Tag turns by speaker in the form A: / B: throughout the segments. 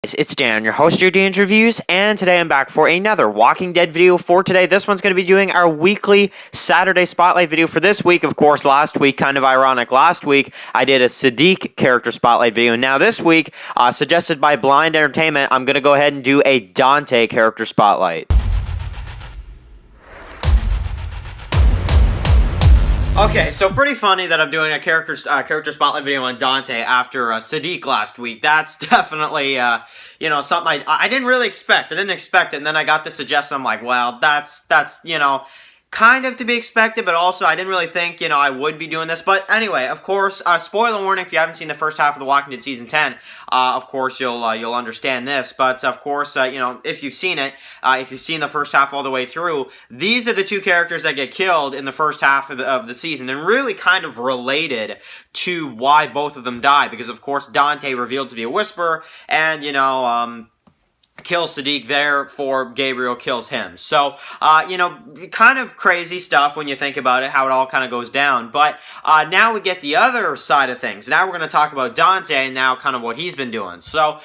A: It's Dan, your host of your Dan's Reviews, and today I'm back for another Walking Dead video for today. This one's going to be doing our weekly Saturday Spotlight video for this week. Of course, last week, kind of ironic, last week I did a Sadiq character Spotlight video. Now this week, suggested by Blind Entertainment, I'm going to go ahead and do a Dante character Spotlight. Okay, so pretty funny that I'm doing a character spotlight video on Dante after Sadiq last week. That's definitely something I didn't really expect. I didn't expect it, and then I got the suggestion. I'm like, well, that's kind of to be expected, but also I didn't really think I would be doing this. But anyway, of course, spoiler warning if you haven't seen the first half of The Walking Dead season 10. Of course you'll understand this. But of course, if you've seen it, if you've seen the first half all the way through, these are the two characters that get killed in the first half of the season, and really kind of related to why both of them die. Because of course Dante revealed to be a Whisperer, and kills Sadiq, therefore Gabriel kills him. So, kind of crazy stuff when you think about it, how it all kind of goes down. But now we get the other side of things. Now we're going to talk about Dante and now kind of what he's been doing. So,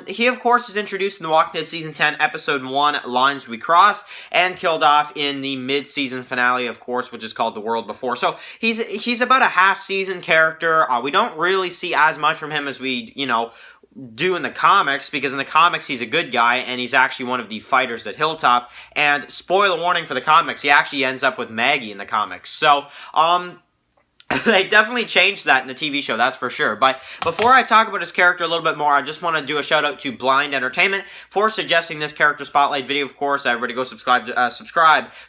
A: he of course is introduced in The Walking Dead Season 10, Episode 1, Lines We Cross, and killed off in the mid-season finale, of course, which is called The World Before. So, he's about a half-season character. We don't really see as much from him as we, do in the comics, because in the comics he's a good guy and he's actually one of the fighters at Hilltop. And spoiler warning for the comics, he actually ends up with Maggie in the comics. So they definitely changed that in the TV show, that's for sure. But before I talk about his character a little bit more, I just want to do a shout out to Blind Entertainment for suggesting this character spotlight video. Of course, everybody go subscribe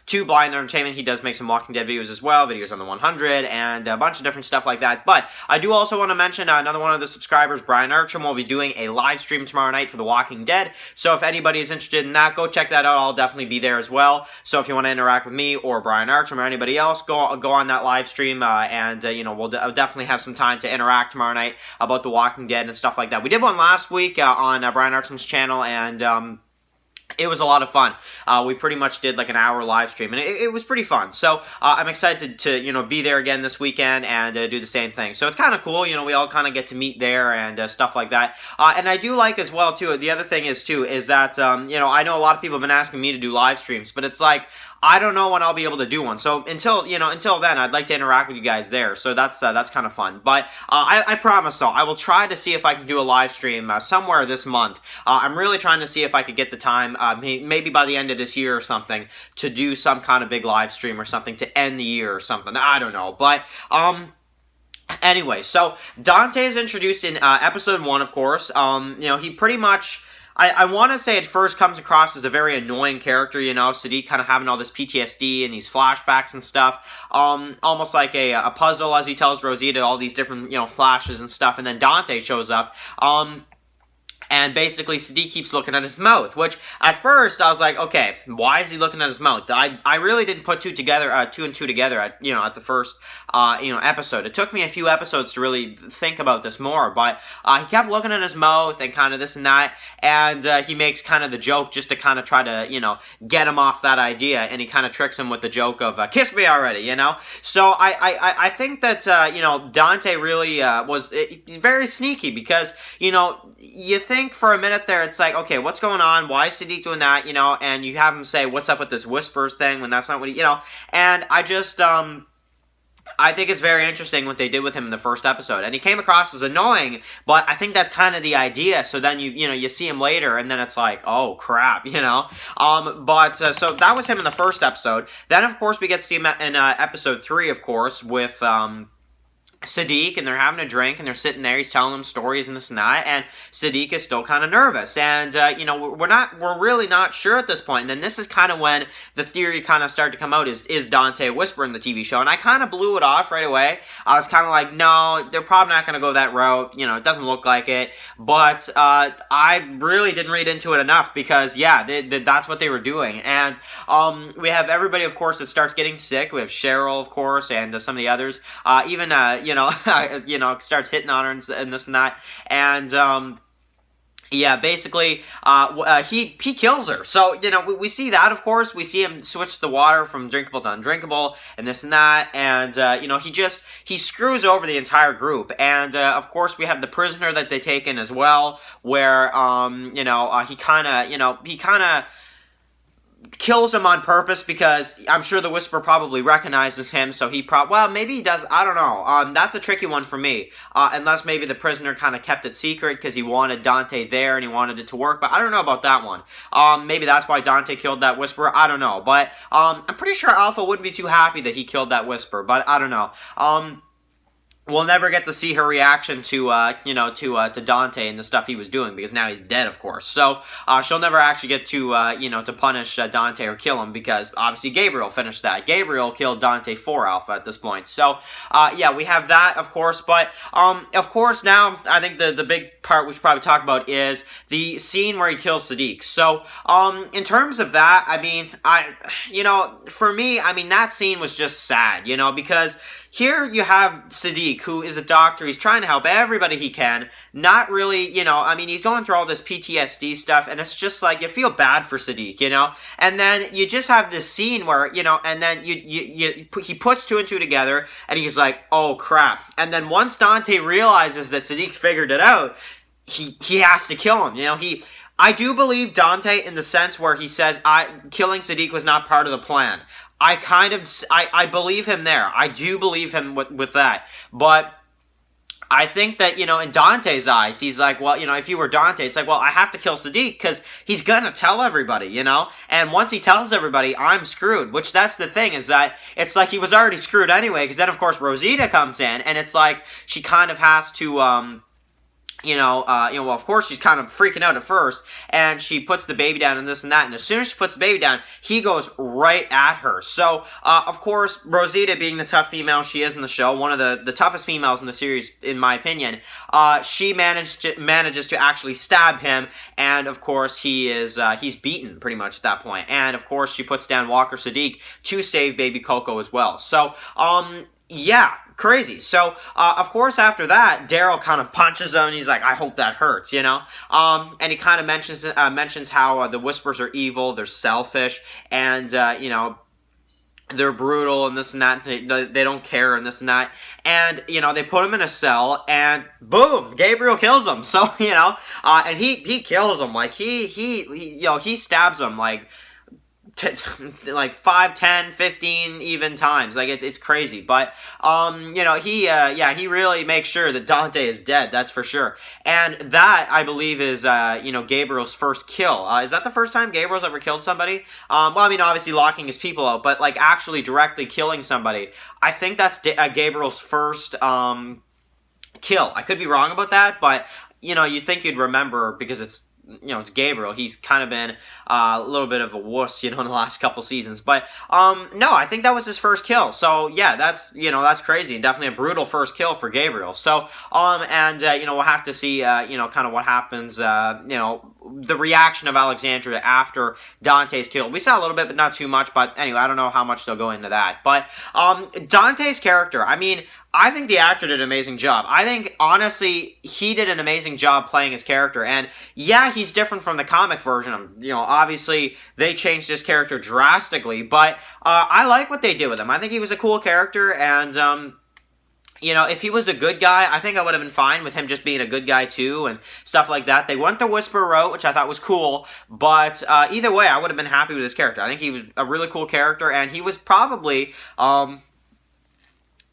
A: to Blind Entertainment. He does make some Walking Dead videos as well, videos on the 100, and a bunch of different stuff like that. But I do also want to mention another one of the subscribers, Brian Archam, will be doing a live stream tomorrow night for The Walking Dead. So if anybody is interested in that, go check that out. I'll definitely be there as well. So if you want to interact with me or Brian Archam or anybody else, go on that live stream and we'll definitely have some time to interact tomorrow night about The Walking Dead and stuff like that. We did one last week on Brian Archam's channel, and it was a lot of fun. We pretty much did like an hour live stream, and it was pretty fun. So I'm excited to be there again this weekend and do the same thing. So it's kind of cool. We all kind of get to meet there and stuff like that. And I do like as well too. The other thing is that I know a lot of people have been asking me to do live streams, but it's like, I don't know when I'll be able to do one. So until then, I'd like to interact with you guys there. So that's kind of fun. But I promise though, I will try to see if I can do a live stream somewhere this month. I'm really trying to see if I could get the time, maybe by the end of this year or something, to do some kind of big live stream or something to end the year or something. I don't know. But anyway, so Dante is introduced in episode 1, of course. He pretty much, I want to say at first comes across as a very annoying character, Sadiq kind of having all this PTSD and these flashbacks and stuff, almost like a puzzle as he tells Rosita all these different, flashes and stuff, and then Dante shows up, and basically, Sadiq keeps looking at his mouth, which at first I was like, okay, why is he looking at his mouth? I really didn't put two and two together at the first episode. It took me a few episodes to really think about this more, but he kept looking at his mouth and kind of this and that, and he makes kind of the joke just to kind of try to get him off that idea, and he kind of tricks him with the joke of kiss me already, So I think that Dante really was very sneaky, because you think for a minute there, it's like, okay, what's going on? Why is Sadiq doing that? And you have him say, what's up with this Whispers thing, when that's not what he, and I just, I think it's very interesting what they did with him in the first episode, and he came across as annoying, but I think that's kind of the idea. So then you see him later, and then it's like, oh crap, so that was him in the first episode. Then of course we get to see him in episode 3, of course, with Sadiq, and they're having a drink, and they're sitting there, he's telling them stories and this and that, and Sadiq is still kind of nervous, and, we're really not sure at this point, and then this is kind of when the theory kind of started to come out, is Dante a Whisperer in the TV show, and I kind of blew it off right away. I was kind of like, no, they're probably not going to go that route, it doesn't look like it, but, I really didn't read into it enough, because, yeah, that's what they were doing, and, we have everybody, of course, that starts getting sick. We have Cheryl, of course, and some of the others, even, starts hitting on her and this and that, and yeah, basically, he kills her. So, you know, we see that, of course. We see him switch the water from drinkable to undrinkable, and this and that, and, you know, he screws over the entire group. And, of course, we have the prisoner that they take in as well, where, you know, he kind of kills him on purpose because I'm sure the Whisperer probably recognizes him, so well, maybe he does, I don't know. That's a tricky one for me, unless maybe the prisoner kind of kept it secret because he wanted Dante there and he wanted it to work, but I don't know about that one. Maybe that's why Dante killed that Whisperer, I don't know, but I'm pretty sure Alpha wouldn't be too happy that he killed that Whisperer, but I don't know. We'll never get to see her reaction to, you know, to Dante and the stuff he was doing, because now he's dead, of course. So, she'll never actually get to, you know, to punish Dante or kill him, because obviously Gabriel finished that. Gabriel killed Dante for Alpha at this point. So, yeah, we have that, of course. But, of course, now I think the big part we should probably talk about is the scene where he kills Sadiq. So, in terms of that, I mean, you know, for me, I mean, that scene was just sad, you know, because here you have Sadiq, who is a doctor. He's trying to help everybody he can. Not really, you know, I mean, he's going through all this PTSD stuff, and it's just like, you feel bad for Sadiq, you know? And then you just have this scene where, you know, and then he puts two and two together, and he's like, oh, crap. And then once Dante realizes that Sadiq figured it out, he has to kill him, you know? I do believe Dante in the sense where he says, killing Sadiq was not part of the plan. I believe him there. I do believe him with that. But I think that, you know, in Dante's eyes, he's like, well, you know, if you were Dante, it's like, well, I have to kill Sadiq because he's gonna tell everybody, you know? And once he tells everybody, I'm screwed, which that's the thing, is that it's like he was already screwed anyway, because then, of course, Rosita comes in, and it's like she kind of has to, well, of course, she's kind of freaking out at first, and she puts the baby down and this and that, and as soon as she puts the baby down, he goes right at her. So, of course, Rosita, being the tough female she is in the show, one of the toughest females in the series, in my opinion, she manages to actually stab him, and, of course, he's beaten, pretty much, at that point. And, of course, she puts down Walker Sadiq to save baby Coco as well. So, yeah, crazy. So, of course, after that, Daryl kind of punches him, and he's like, I hope that hurts, you know? And he kind of mentions how the Whisperers are evil, they're selfish, and, you know, they're brutal and this and that, they don't care and this and that, and, you know, they put him in a cell, and boom, Gabriel kills him. So, you know, and he kills him, like, you know, he stabs him, like, like 5, 10, 15 even times. Like, it's crazy. But you know, he really makes sure that Dante is dead, that's for sure. And that, I believe, is you know, Gabriel's first kill. Is that the first time Gabriel's ever killed somebody? Well, I mean, obviously locking his people out, but like actually directly killing somebody, I think that's Gabriel's first kill. I could be wrong about that, but you know, you'd think you'd remember, because it's, you know, it's Gabriel. He's kind of been a little bit of a wuss, you know, in the last couple seasons. But, no, I think that was his first kill. So, yeah, that's, you know, that's crazy. Definitely a brutal first kill for Gabriel. So, you know, we'll have to see, you know, kind of what happens, you know, the reaction of Alexandria after Dante's kill. We saw a little bit, but not too much. But anyway, I don't know how much they'll go into that. But Dante's character, I mean, I think the actor did an amazing job. I think, honestly, he did an amazing job playing his character. And, yeah, he's different from the comic version. You know, obviously, they changed his character drastically. But I like what they did with him. I think he was a cool character. And, you know, if he was a good guy, I think I would have been fine with him just being a good guy, too, and stuff like that. They went the Whisperer route, which I thought was cool. But either way, I would have been happy with his character. I think he was a really cool character. And he was probably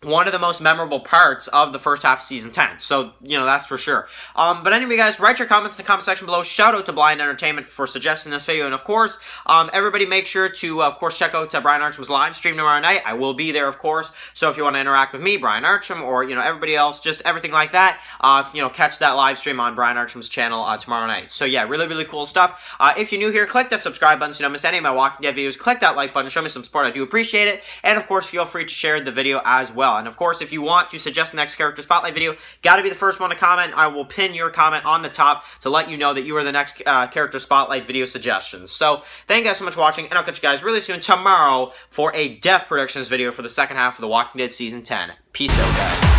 A: one of the most memorable parts of the first half of Season 10. So, you know, that's for sure. But anyway, guys, write your comments in the comment section below. Shout out to Blind Entertainment for suggesting this video. And, of course, everybody make sure to, of course, check out Brian Archam's live stream tomorrow night. I will be there, of course. So if you want to interact with me, Brian Archam, or, you know, everybody else, just everything like that, you know, catch that live stream on Brian Archam's channel tomorrow night. So, yeah, really, really cool stuff. If you're new here, click the subscribe button so you don't miss any of my Walking Dead videos. Click that like button. Show me some support. I do appreciate it. And, of course, feel free to share the video as well. And, of course, if you want to suggest the next character spotlight video, gotta be the first one to comment. I will pin your comment on the top to let you know that you are the next character spotlight video suggestions. So, thank you guys so much for watching, and I'll catch you guys really soon tomorrow for a death predictions video for the second half of The Walking Dead Season 10. Peace out, guys.